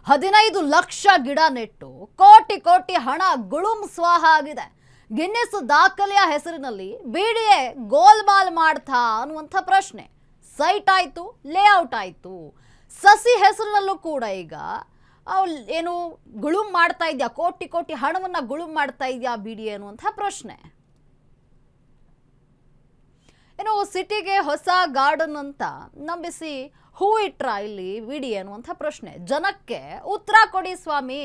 15 ಲಕ್ಷ ಗಿಡ ನೆಟ್ಟು ಕೋಟಿ ಕೋಟಿ ಹಣ ಗುಳುಂ ಸ್ವಾಹ ಆಗಿದೆ. ಗಿನ್ನೆಸ್ ದಾಖಲೆಯ ಹೆಸರಿನಲ್ಲಿ ಬಿಡಿಎ ಗೋಲ್ಮಾಲ್ ಮಾಡ್ತಾ ಅನ್ನುವಂಥ ಪ್ರಶ್ನೆ. ಸೈಟ್ ಆಯಿತು, ಲೇಔಟ್ ಆಯಿತು, ಸಸಿ ಹೆಸರಿನಲ್ಲೂ ಕೂಡ ಈಗ ಏನು ಗುಳುಂ ಮಾಡ್ತಾ ಇದೆಯಾ, ಕೋಟಿ ಕೋಟಿ ಹಣವನ್ನು ಗುಳುಂ ಮಾಡ್ತಾ ಇದೆಯಾ ಬಿಡಿಎ ಅನ್ನುವಂಥ ಪ್ರಶ್ನೆ. ಏನು ಸಿಟಿಗೆ ಹೊಸ ಗಾರ್ಡನ್ ಅಂತ ನಂಬಿಸಿ ಹೂ ಇಟ್ರ ಇಲ್ಲಿ ಬಿಡಿಎ ಅನ್ನುವಂಥ ಪ್ರಶ್ನೆ. ಜನಕ್ಕೆ ಉತ್ತರ ಕೊಡಿ ಸ್ವಾಮಿ,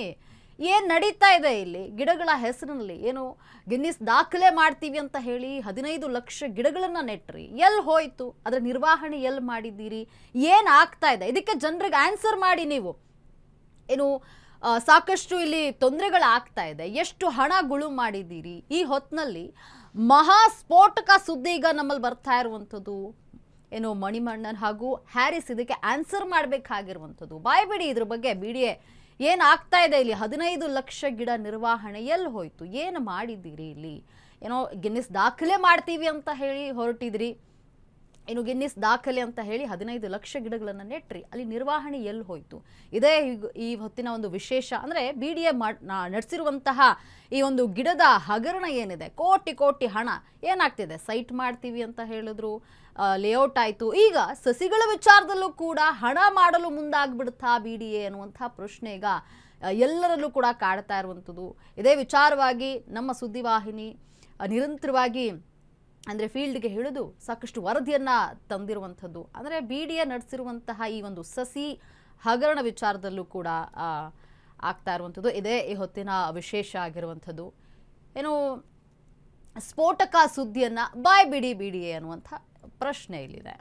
ಏನು ನಡೀತಾ ಇದೆ ಇಲ್ಲಿ? ಗಿಡಗಳ ಹೆಸರಿನಲ್ಲಿ ಏನು ಗಿನ್ನಿಸ್ ದಾಖಲೆ ಮಾಡ್ತೀವಿ ಅಂತ ಹೇಳಿ 15 ಲಕ್ಷ ಗಿಡಗಳನ್ನು ನೆಟ್ರಿ, ಎಲ್ಲಿ ಹೋಯ್ತು? ಅದರ ನಿರ್ವಹಣೆ ಎಲ್ಲಿ ಮಾಡಿದ್ದೀರಿ? ಏನು ಆಗ್ತಾ ಇದೆ? ಇದಕ್ಕೆ ಜನರಿಗೆ ಆನ್ಸರ್ ಮಾಡಿ ನೀವು. ಏನು ಸಾಕಷ್ಟು ಇಲ್ಲಿ ತೊಂದರೆಗಳಾಗ್ತಾ ಇದೆ, ಎಷ್ಟು ಹಣ ಗುಳುಂ ಮಾಡಿದ್ದೀರಿ? ಈ ಹೊತ್ತಿನಲ್ಲಿ ಮಹಾ ಸ್ಫೋಟಕ ಸುದ್ದಿ ಈಗ ನಮ್ಮಲ್ಲಿ ಬರ್ತಾ ಇರುವಂಥದ್ದು ಏನು ಮಣಿಮಣ್ಣನ್ ಹಾಗೂ ಹ್ಯಾರಿಸ್ ಇದಕ್ಕೆ ಆನ್ಸರ್ ಮಾಡಬೇಕಾಗಿರುವಂಥದ್ದು. ಬಾಯ್ಬಿಡಿ ಇದ್ರ ಬಗ್ಗೆ. ಬಿಡಿಎ ಏನಾಗ್ತಾ ಇದೆ ಇಲ್ಲಿ? 15 ಲಕ್ಷ ಗಿಡ ನಿರ್ವಹಣೆ ಎಲ್ಲಿ ಹೋಯ್ತು? ಏನು ಮಾಡಿದ್ದೀರಿ ಇಲ್ಲಿ? ಏನೋ ಗಿನ್ನಿಸ್ ದಾಖಲೆ ಮಾಡ್ತೀವಿ ಅಂತ ಹೇಳಿ ಹೊರಟಿದ್ರಿ, ಏನು ಗಿನ್ನಿಸ್ ದಾಖಲೆ ಅಂತ ಹೇಳಿ 15 ಲಕ್ಷ ಗಿಡಗಳನ್ನು ನೆಟ್ರಿ, ಅಲ್ಲಿ ನಿರ್ವಹಣೆ ಎಲ್ಲಿ ಹೋಯ್ತು? ಇದೇ ಈ ಹೊತ್ತಿನ ಒಂದು ವಿಶೇಷ. ಅಂದರೆ ಬಿಡಿಎ ನಡೆಸಿರುವಂತಹ ಈ ಒಂದು ಗಿಡದ ಹಗರಣ ಏನಿದೆ, ಕೋಟಿ ಕೋಟಿ ಹಣ ಏನಾಗ್ತಿದೆ? ಸೈಟ್ ಮಾಡ್ತೀವಿ ಅಂತ ಹೇಳಿದ್ರು, ಲೇಔಟ್ ಆಯಿತು, ಈಗ ಸಸಿಗಳ ವಿಚಾರದಲ್ಲೂ ಕೂಡ ಹಣ ಮಾಡಲು ಮುಂದಾಗ್ಬಿಡುತ್ತಾ ಬಿಡಿಎ ಅನ್ನುವಂಥ ಪ್ರಶ್ನೆ ಈಗ ಎಲ್ಲರಲ್ಲೂ ಕೂಡ ಕಾಡ್ತಾ ಇರುವಂಥದ್ದು. ಇದೇ ವಿಚಾರವಾಗಿ ನಮ್ಮ ಸುದ್ದಿವಾಹಿನಿ ನಿರಂತರವಾಗಿ ಅಂದರೆ ಫೀಲ್ಡ್ಗೆ ಹಿಡಿದು ಸಾಕಷ್ಟು ವರದಿಯನ್ನು ತಂದಿರುವಂಥದ್ದು. ಅಂದರೆ ಬಿಡಿಎ ನಡೆಸಿರುವಂತಹ ಈ ಒಂದು ಸಸಿ ಹಗರಣ ವಿಚಾರದಲ್ಲೂ ಕೂಡ ಆಗ್ತಾ ಇರುವಂಥದ್ದು. ಇದೇ ಈ ಹೊತ್ತಿನ ವಿಶೇಷ ಆಗಿರುವಂಥದ್ದು. ಏನು ಸ್ಫೋಟಕ ಸುದ್ದಿಯನ್ನು ಬಾಯ್ಬಿಡಿ ಬಿಡಿಎ ಅನ್ನುವಂಥ ಪ್ರಶ್ನೆ ಇಲ್ಲಿದೆ.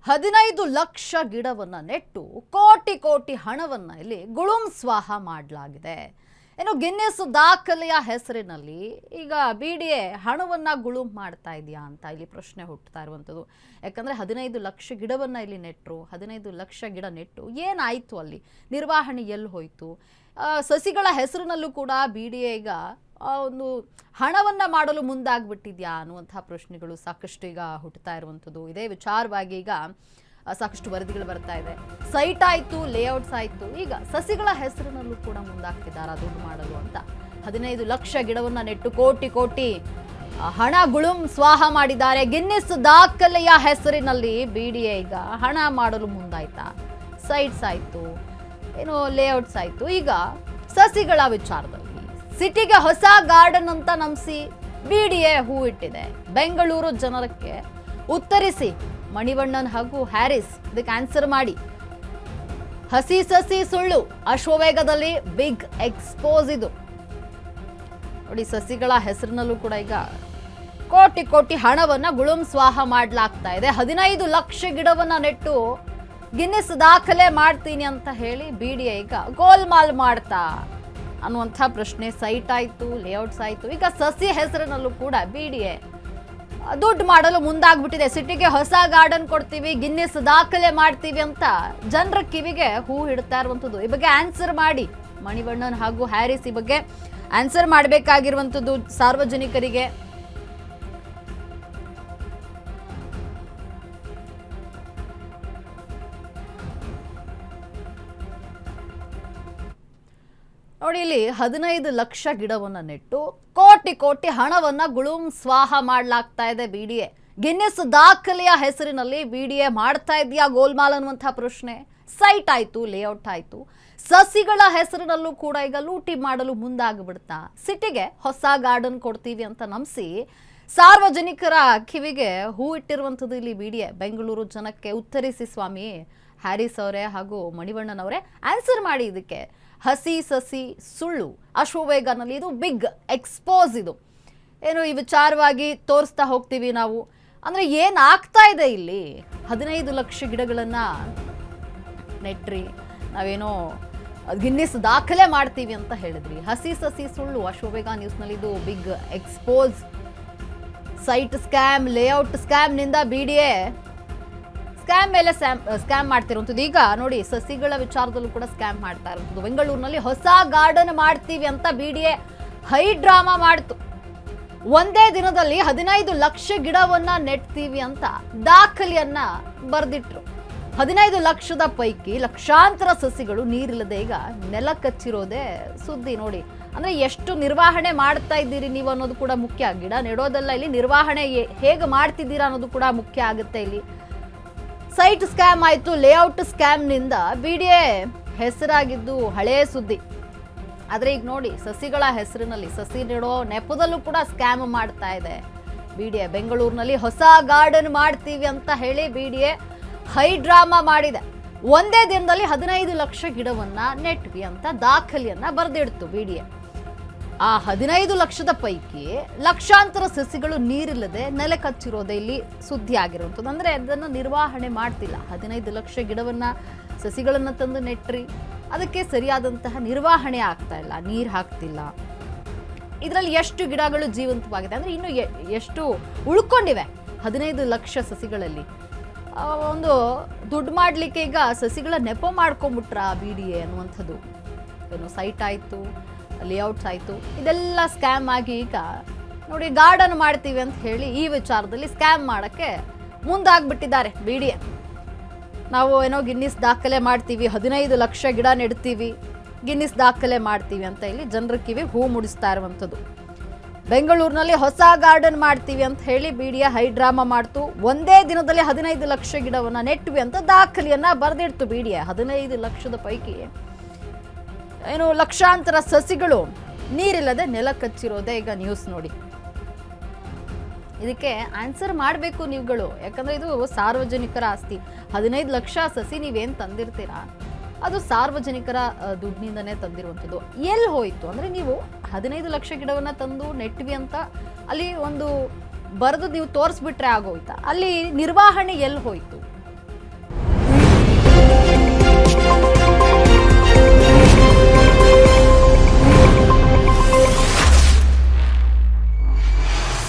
ಹದಿನೈದು ಲಕ್ಷ ಗಿಡವನ್ನ ನೆಟ್ಟು ಕೋಟಿ ಕೋಟಿ ಹಣವನ್ನ ಇಲ್ಲಿ ಗುಳುಂ ಸ್ವಾಹ ಮಾಡಲಾಗಿದೆ. ಏನು ಗಿನ್ನೆಸ್ ದಾಖಲೆಯ ಹೆಸರಿನಲ್ಲಿ ಈಗ ಬಿಡಿಎ ಹಣವನ್ನ ಗುಳುಂ ಮಾಡ್ತಾ ಇದೆಯಾ ಅಂತ ಇಲ್ಲಿ ಪ್ರಶ್ನೆ ಹುಟ್ಟುತ್ತಾ ಇರುವಂಥದ್ದು. ಯಾಕಂದರೆ 15 ಲಕ್ಷ ಗಿಡವನ್ನು ಇಲ್ಲಿ ನೆಟ್ಟರು, 15 ಲಕ್ಷ ಗಿಡ ನೆಟ್ಟು ಏನಾಯಿತು? ಅಲ್ಲಿ ನಿರ್ವಹಣೆ ಎಲ್ಲಿ ಹೋಯಿತು? ಸಸಿಗಳ ಹೆಸರಿನಲ್ಲೂ ಕೂಡ ಬಿಡಿಎ ಈಗ ಒಂದು ಹಣವನ್ನು ಮಾಡಲು ಮುಂದಾಗ್ಬಿಟ್ಟಿದ್ಯಾ ಅನ್ನುವಂಥ ಪ್ರಶ್ನೆಗಳು ಸಾಕಷ್ಟು ಈಗ ಹುಟ್ಟುತ್ತಾ ಇರುವಂಥದ್ದು. ಇದೇ ವಿಚಾರವಾಗಿ ಈಗ ಸಾಕಷ್ಟು ವರದಿಗಳು ಬರ್ತಾ ಇದೆ. ಸೈಟ್ ಆಯಿತು, ಲೇಔಟ್ಸ್ ಆಯಿತು, ಈಗ ಸಸಿಗಳ ಹೆಸರಿನಲ್ಲೂ ಕೂಡ ಮುಂದಾಗ್ತಿದ್ದಾರೆ ದುಡ್ಡು ಮಾಡಲು ಅಂತ. 15 ಲಕ್ಷ ಗಿಡವನ್ನು ನೆಟ್ಟು ಕೋಟಿ ಕೋಟಿ ಹಣ ಗುಳುಂ ಸ್ವಾಹ ಮಾಡಿದ್ದಾರೆ. ಗಿನ್ನೆಸ್ ದಾಖಲೆಯ ಹೆಸರಿನಲ್ಲಿ ಬಿಡಿಎ ಈಗ ಹಣ ಮಾಡಲು ಮುಂದಾಯ್ತಾ? ಸೈಟ್ಸ್ ಆಯಿತು, ಏನು ಲೇಔಟ್ಸ್ ಆಯಿತು, ಈಗ ಸಸಿಗಳ ವಿಚಾರದಲ್ಲಿ ಸಿಟಿಗೆ ಹೊಸ ಗಾರ್ಡನ್ ಅಂತ ನಂಬಿಸಿ ಬಿಡಿಎ ಹೂ ಇಟ್ಟಿದೆ. ಬೆಂಗಳೂರು ಜನರಕ್ಕೆ ಉತ್ತರಿಸಿ ಮಣಿವಣ್ಣನ್ ಹಾಗೂ ಹ್ಯಾರಿಸ್ ಇದಕ್ಕೆ ಆನ್ಸರ್ ಮಾಡಿ. ಹಸಿ ಸಸಿ ಸುಳ್ಳು, ಅಶ್ವವೇಗದಲ್ಲಿ ಬಿಗ್ ಎಕ್ಸ್ಪೋಸ್. ಇದು ನೋಡಿ, ಸಸಿಗಳ ಹೆಸರಿನಲ್ಲೂ ಕೂಡ ಈಗ ಕೋಟಿ ಕೋಟಿ ಹಣವನ್ನ ಗುಳುಂ ಸ್ವಾಹ ಮಾಡಲಾಗ್ತಾ ಇದೆ. 15 ಲಕ್ಷ ಗಿಡವನ್ನ ನೆಟ್ಟು ಗಿನ್ನೆಸ್ ದಾಖಲೆ ಮಾಡ್ತೀನಿ ಅಂತ ಹೇಳಿ ಬಿಡಿಎ ಈಗ ಗೋಲ್ಮಾಲ್ ಮಾಡ್ತಾ ಅನ್ನುವಂಥ ಪ್ರಶ್ನೆ. ಸೈಟ್ ಆಯಿತು, ಲೇಔಟ್ಸ್ ಆಯಿತು, ಈಗ ಸಸಿ ಹೆಸರಿನಲ್ಲೂ ಕೂಡ ಬಿಡಿಎ ದುಡ್ಡು ಮಾಡಲು ಮುಂದಾಗ್ಬಿಟ್ಟಿದೆ. ಸಿಟಿಗೆ ಹೊಸ ಗಾರ್ಡನ್ ಕೊಡ್ತೀವಿ, ಗಿನ್ನೆಸ್ ದಾಖಲೆ ಮಾಡ್ತೀವಿ ಅಂತ ಜನರ ಕಿವಿಗೆ ಹೂ ಹಿಡ್ತಾ ಇರುವಂಥದ್ದು. ಈ ಬಗ್ಗೆ ಆನ್ಸರ್ ಮಾಡಿ ಮಣಿವಣ್ಣನ್ ಹಾಗೂ ಹ್ಯಾರಿಸ್ ಈ ಬಗ್ಗೆ ಆನ್ಸರ್ ಮಾಡಬೇಕಾಗಿರುವಂಥದ್ದು ಸಾರ್ವಜನಿಕರಿಗೆ. ನೋಡಿ, ಇಲ್ಲಿ 15 ಲಕ್ಷ ಗಿಡವನ್ನು ನೆಟ್ಟು ಕೋಟಿ ಕೋಟಿ ಹಣವನ್ನ ಗುಳುಂ ಸ್ವಾಹ ಮಾಡಲಾಗ್ತಾ ಇದೆ ಬಿಡಿಎ. ಗಿನ್ನೆಸ್ ದಾಖಲೆಯ ಹೆಸರಿನಲ್ಲಿ ಬಿಡಿಎ ಮಾಡ್ತಾ ಇದೆಯಾ ಗೋಲ್ಮಾಲ್ ಅನ್ನುವಂಥ ಪ್ರಶ್ನೆ. ಸೈಟ್ ಆಯಿತು, ಲೇಔಟ್ ಆಯಿತು, ಸಸಿಗಳ ಹೆಸರಿನಲ್ಲೂ ಕೂಡ ಈಗ ಲೂಟಿ ಮಾಡಲು ಮುಂದಾಗ್ಬಿಡ್ತಾ. ಸಿಟಿಗೆ ಹೊಸ ಗಾರ್ಡನ್ ಕೊಡ್ತೀವಿ ಅಂತ ನಂಬಿಸಿ ಸಾರ್ವಜನಿಕರ ಕಿವಿಗೆ ಹೂ ಇಟ್ಟಿರುವಂಥದ್ದು ಇಲ್ಲಿ ಬಿಡಿಎ. ಬೆಂಗಳೂರು ಜನಕ್ಕೆ ಉತ್ತರಿಸಿ ಸ್ವಾಮಿ, ಹ್ಯಾರಿಸ್ ಅವರೇ ಹಾಗೂ ಮಣಿವಣ್ಣನ್ ಅವರೇ ಆನ್ಸರ್ ಮಾಡಿ ಇದಕ್ಕೆ. ಹಸಿ ಸಸಿ ಸುಳ್ಳು, ಅಶ್ವವೇಗನಲ್ಲಿ ಇದು ಬಿಗ್ ಎಕ್ಸ್ಪೋಸ್. ಇದು ಏನು ಈ ವಿಚಾರವಾಗಿ ತೋರಿಸ್ತಾ ಹೋಗ್ತೀವಿ ನಾವು. ಅಂದರೆ ಏನಾಗ್ತಾ ಇದೆ ಇಲ್ಲಿ? 15 ಲಕ್ಷ ಗಿಡಗಳನ್ನು ನೆಟ್ರಿ, ನಾವೇನೋ ಗಿನ್ನಿಸ್ ದಾಖಲೆ ಮಾಡ್ತೀವಿ ಅಂತ ಹೇಳಿದ್ರಿ. ಹಸಿ ಸಸಿ ಸುಳ್ಳು ಅಶ್ವವೇಗ ನ್ಯೂಸ್ನಲ್ಲಿ ಇದು big expose. Site scam, layout ಸ್ಕ್ಯಾಮ್ನಿಂದ BDA ಸ್ಕ್ಯಾಮ್ ಮೇಲೆ ಸ್ಕ್ಯಾಮ್ ಮಾಡ್ತಿರುವಂಥದ್ದು. ಈಗ ನೋಡಿ, ಸಸಿಗಳ ವಿಚಾರದಲ್ಲೂ ಕೂಡ ಸ್ಕ್ಯಾಮ್ ಮಾಡ್ತಾ ಇರುವಂಥದ್ದು. ಬೆಂಗಳೂರಿನಲ್ಲಿ ಹೊಸ ಗಾರ್ಡನ್ ಮಾಡ್ತೀವಿ ಅಂತ BDA ಹೈ ಡ್ರಾಮಾ ಮಾಡ್ತು. ಒಂದೇ ದಿನದಲ್ಲಿ 15 ಲಕ್ಷ ಗಿಡವನ್ನ ನೆಡ್ತೀವಿ ಅಂತ ದಾಖಲೆಯನ್ನ ಬರೆದಿಟ್ರು. 15 ಲಕ್ಷದ ಪೈಕಿ ಲಕ್ಷಾಂತರ ಸಸಿಗಳು ನೀರಿಲ್ಲದೆ ಈಗ ನೆಲ ಕಚ್ಚಿರೋದೇ ಸುದ್ದಿ. ನೋಡಿ, ಅಂದ್ರೆ ಎಷ್ಟು ನಿರ್ವಹಣೆ ಮಾಡ್ತಾ ಇದ್ದೀರಿ ನೀವು ಅನ್ನೋದು ಕೂಡ ಮುಖ್ಯ. ಗಿಡ ನೆಡೋದಲ್ಲ, ಇಲ್ಲಿ ನಿರ್ವಹಣೆ ಹೇಗೆ ಮಾಡ್ತಿದ್ದೀರಾ ಅನ್ನೋದು ಕೂಡ ಮುಖ್ಯ ಆಗುತ್ತೆ. ಇಲ್ಲಿ ಸೈಟ್ ಸ್ಕ್ಯಾಮ್ ಆಯಿತು, ಲೇಔಟ್ ಸ್ಕ್ಯಾಮ್ನಿಂದ BDA ಹೆಸರಾಗಿದ್ದು ಹಳೆಯ ಸುದ್ದಿ. ಆದರೆ ಈಗ ನೋಡಿ, ಸಸಿಗಳ ಹೆಸರಿನಲ್ಲಿ ಸಸಿ ನೆಡೋ ನೆಪದಲ್ಲೂ ಕೂಡ ಸ್ಕ್ಯಾಮ್ ಮಾಡ್ತಾ ಇದೆ BDA. ಬೆಂಗಳೂರಿನಲ್ಲಿ ಹೊಸ ಗಾರ್ಡನ್ ಮಾಡ್ತೀವಿ ಅಂತ ಹೇಳಿ BDA ಹೈ ಡ್ರಾಮಾ ಮಾಡಿದೆ. ಒಂದೇ ದಿನದಲ್ಲಿ 15 ಲಕ್ಷ ಗಿಡವನ್ನ ನೆಟ್ವಿ ಅಂತ ದಾಖಲೆಯನ್ನ ಬರೆದಿಡ್ತು BDA. ಆ 15 ಲಕ್ಷದ ಪೈಕಿ ಲಕ್ಷಾಂತರ ಸಸಿಗಳು ನೀರಿಲ್ಲದೆ ನೆಲೆ ಕಚ್ಚಿರೋದೇ ಇಲ್ಲಿ ಸುದ್ದಿ ಆಗಿರುವಂಥದ್ದು. ಅಂದರೆ ಅದನ್ನು ನಿರ್ವಹಣೆ ಮಾಡ್ತಿಲ್ಲ. 15 ಲಕ್ಷ ಗಿಡವನ್ನ ಸಸಿಗಳನ್ನು ತಂದು ನೆಟ್ರಿ, ಅದಕ್ಕೆ ಸರಿಯಾದಂತಹ ನಿರ್ವಹಣೆ ಆಗ್ತಾ ಇಲ್ಲ, ನೀರು ಹಾಕ್ತಿಲ್ಲ. ಇದರಲ್ಲಿ ಎಷ್ಟು ಗಿಡಗಳು ಜೀವಂತವಾಗಿದೆ ಅಂದರೆ ಇನ್ನು ಎಷ್ಟು ಉಳ್ಕೊಂಡಿವೆ 15 ಲಕ್ಷ ಸಸಿಗಳಲ್ಲಿ. ಒಂದು ದುಡ್ಡು ಮಾಡಲಿಕ್ಕೆ ಈಗ ಸಸಿಗಳ ನೆಪ ಮಾಡ್ಕೊಂಬಿಟ್ರ BDA ಅನ್ನುವಂಥದ್ದು. ಏನು ಸೈಟ್ ಆಯಿತು, ಲೇಔಟ್ಸ್ ಆಯಿತು, ಇದೆಲ್ಲ ಸ್ಕ್ಯಾಮ್ ಆಗಿ ಈಗ ನೋಡಿ ಗಾರ್ಡನ್ ಮಾಡ್ತೀವಿ ಅಂತ ಹೇಳಿ ಈ ವಿಚಾರದಲ್ಲಿ ಸ್ಕ್ಯಾಮ್ ಮಾಡೋಕ್ಕೆ ಮುಂದಾಗ್ಬಿಟ್ಟಿದ್ದಾರೆ BDA. ನಾವು ಏನೋ ಗಿನ್ನಿಸ್ ದಾಖಲೆ ಮಾಡ್ತೀವಿ, 15 ಲಕ್ಷ ಗಿಡ ನೆಡ್ತೀವಿ, ಗಿನ್ನಿಸ್ ದಾಖಲೆ ಮಾಡ್ತೀವಿ ಅಂತ ಇಲ್ಲಿ ಜನರ ಕಿವಿ ಹೂ ಮುಡಿಸ್ತಾ ಇರುವಂಥದ್ದು. ಬೆಂಗಳೂರಿನಲ್ಲಿ ಹೊಸ ಗಾರ್ಡನ್ ಮಾಡ್ತೀವಿ ಅಂತ ಹೇಳಿ BDA ಹೈ ಡ್ರಾಮಾ ಮಾಡ್ತು. ಒಂದೇ ದಿನದಲ್ಲಿ 15 ಲಕ್ಷ ಗಿಡವನ್ನ ನೆಟ್ವಿ ಅಂತ ದಾಖಲೆಯನ್ನ ಬರೆದಿಡ್ತು BDA. 15 ಲಕ್ಷದ ಪೈಕಿ ಏನು ಲಕ್ಷಾಂತರ ಸಸಿಗಳು ನೀರಿಲ್ಲದೆ ನೆಲ ಕಚ್ಚಿರೋದೇ ಈಗ ನ್ಯೂಸ್. ನೋಡಿ, ಇದಕ್ಕೆ ಆನ್ಸರ್ ಮಾಡಬೇಕು ನೀವುಗಳು, ಯಾಕಂದ್ರೆ ಇದು ಸಾರ್ವಜನಿಕರ ಆಸ್ತಿ. 15 ಲಕ್ಷ ಸಸಿ ನೀವೇನು ತಂದಿರ್ತೀರಾ ಅದು ಸಾರ್ವಜನಿಕರ ದುಡ್ಡಿನಿಂದನೇ ತಂದಿರುವಂಥದ್ದು. ಎಲ್ಲಿ ಹೋಯಿತು ಅಂದರೆ, ನೀವು 15 ಲಕ್ಷ ಗಿಡವನ್ನು ತಂದು ನೆಟ್ವಿ ಅಂತ ಅಲ್ಲಿ ಒಂದು ಬರೆದು ನೀವು ತೋರಿಸ್ಬಿಟ್ರೆ ಆಗೋಯ್ತಾ? ಅಲ್ಲಿ ನಿರ್ವಹಣೆ ಎಲ್ಲಿ ಹೋಯಿತು?